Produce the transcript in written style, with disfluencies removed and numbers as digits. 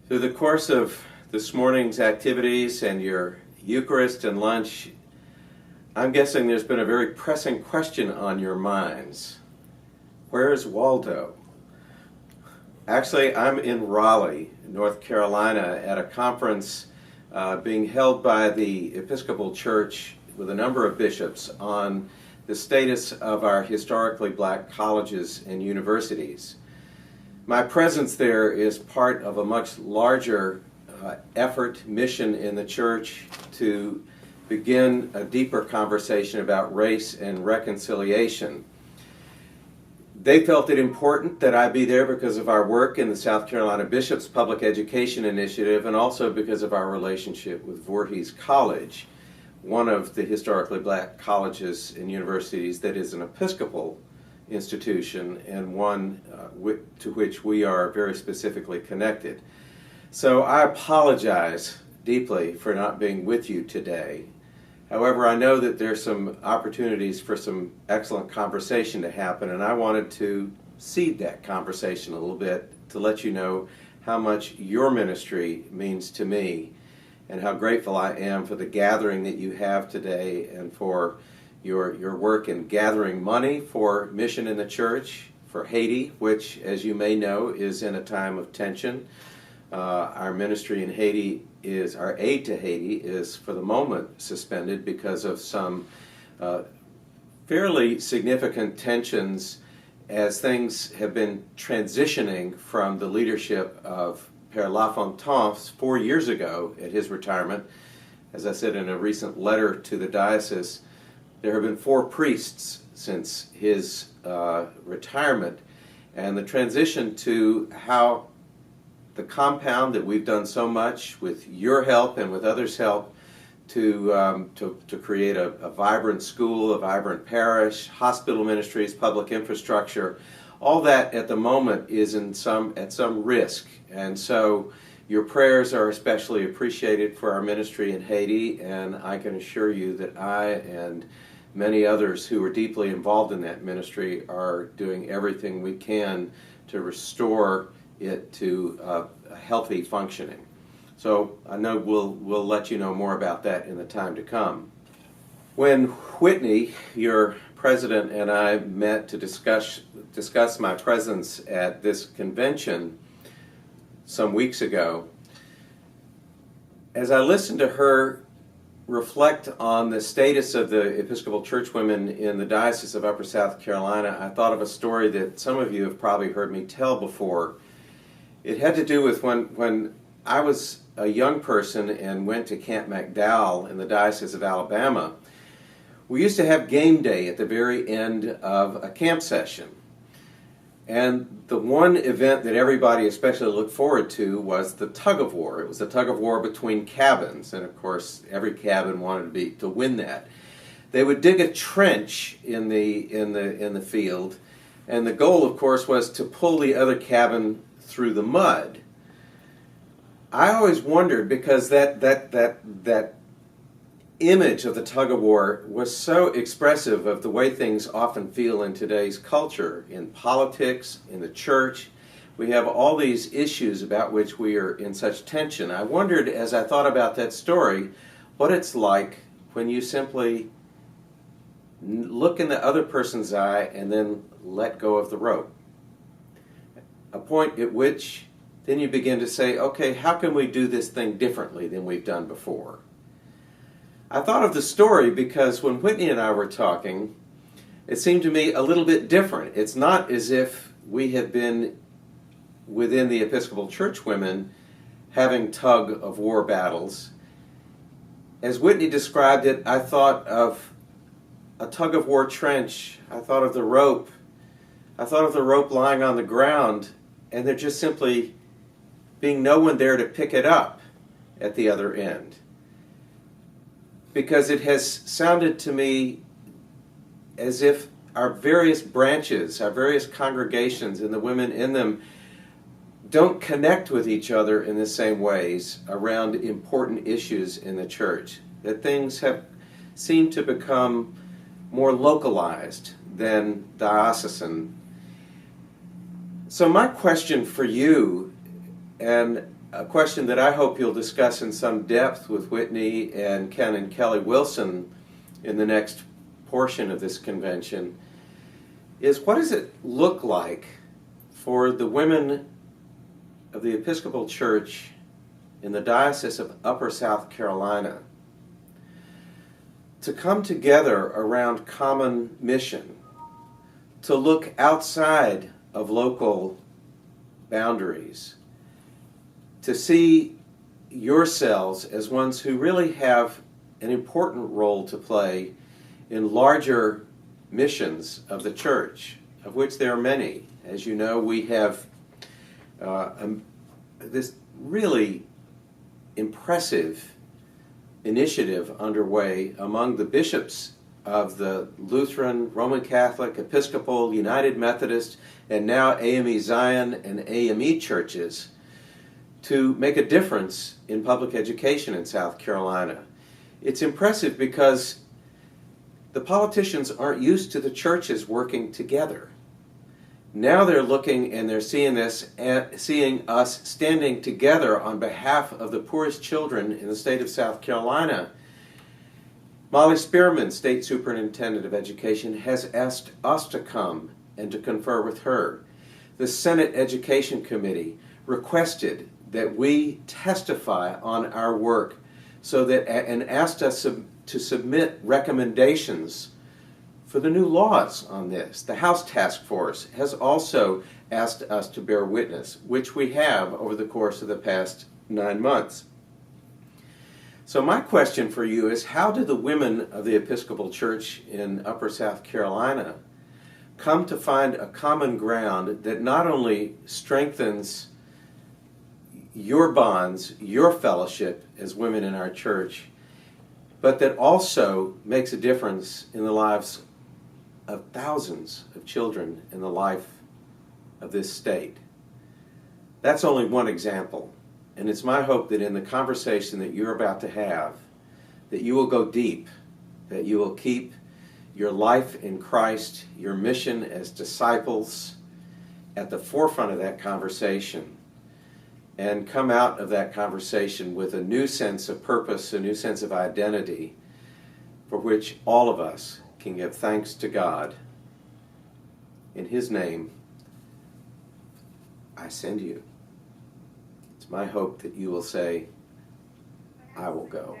Through the course of this morning's activities and your Eucharist and lunch, I'm guessing there's been a very pressing question on your minds. Where's Waldo? Actually, I'm in Raleigh, North Carolina, at a conference being held by the Episcopal Church with a number of bishops on the status of our historically black colleges and universities. My presence there is part of a much larger mission in the church to begin a deeper conversation about race and reconciliation. They felt it important that I be there because of our work in the South Carolina Bishops Public Education Initiative and also because of our relationship with Voorhees College, one of the historically black colleges and universities that is an Episcopal institution and one to which we are very specifically connected. So I apologize deeply for not being with you today. However, I know that there's some opportunities for some excellent conversation to happen, and I wanted to seed that conversation a little bit to let you know how much your ministry means to me and how grateful I am for the gathering that you have today and for your work in gathering money for mission in the church, for Haiti, which, as you may know, is in a time of tension. Our ministry in Haiti our aid to Haiti is for the moment suspended because of some fairly significant tensions as things have been transitioning from the leadership of Père Lafontaine 4 years ago at his retirement. As I said in a recent letter to the diocese, there have been 4 priests since his retirement, and the transition to how the compound that we've done so much with your help and with others' help to create a vibrant school, a vibrant parish, hospital ministries, public infrastructure, all that at the moment is at some risk. And so your prayers are especially appreciated for our ministry in Haiti, and I can assure you that I and many others who are deeply involved in that ministry are doing everything we can to restore it to a healthy functioning. So I know we'll let you know more about that in the time to come. When Whitney, your president, and I met to discuss my presence at this convention some weeks ago, as I listened to her reflect on the status of the Episcopal churchwomen in the Diocese of Upper South Carolina, I thought of a story that some of you have probably heard me tell before. It had to do with when I was a young person and went to Camp McDowell in the Diocese of Alabama. We used to have game day at the very end of a camp session. And the one event that everybody especially looked forward to was the tug of war. It was a tug of war between cabins, and of course every cabin wanted to win that. They would dig a trench in the field, and the goal, of course, was to pull the other cabin through the mud. I always wondered, because that image of the tug of war was so expressive of the way things often feel in today's culture, in politics, in the church. We have all these issues about which we are in such tension. I wondered, as I thought about that story, what it's like when you simply look in the other person's eye and then let go of the rope. A point at which then you begin to say, okay, how can we do this thing differently than we've done before? I thought of the story because when Whitney and I were talking, it seemed to me a little bit different. It's not as if we have been within the Episcopal churchwomen having tug-of-war battles. As Whitney described it, I thought of a tug-of-war trench. I thought of the rope. I thought of the rope lying on the ground, and there just simply being no one there to pick it up at the other end. Because it has sounded to me as if our various branches, our various congregations, and the women in them don't connect with each other in the same ways around important issues in the church. That things have seemed to become more localized than diocesan. So my question for you, and a question that I hope you'll discuss in some depth with Whitney and Ken and Kelly Wilson in the next portion of this convention is, what does it look like for the women of the Episcopal Church in the Diocese of Upper South Carolina to come together around common mission, to look outside of local boundaries, to see yourselves as ones who really have an important role to play in larger missions of the church, of which there are many. As you know, we have this really impressive initiative underway among the bishops of the Lutheran, Roman Catholic, Episcopal, United Methodist, and now AME Zion and AME churches to make a difference in public education in South Carolina. It's impressive because the politicians aren't used to the churches working together. Now they're looking and they're seeing this, seeing us standing together on behalf of the poorest children in the state of South Carolina. Molly Spearman, State Superintendent of Education, has asked us to come and to confer with her. The Senate Education Committee requested that we testify on our work and asked us to submit recommendations for the new laws on this. The House Task Force has also asked us to bear witness, which we have over the course of the past 9 months. So my question for you is, how do the women of the Episcopal Church in Upper South Carolina come to find a common ground that not only strengthens your bonds, your fellowship as women in our church, but that also makes a difference in the lives of thousands of children in the life of this state? That's only one example. And it's my hope that in the conversation that you're about to have, that you will go deep, that you will keep your life in Christ, your mission as disciples, at the forefront of that conversation, and come out of that conversation with a new sense of purpose, a new sense of identity, for which all of us can give thanks to God. In His name, I send you. It's my hope that you will say, I will go.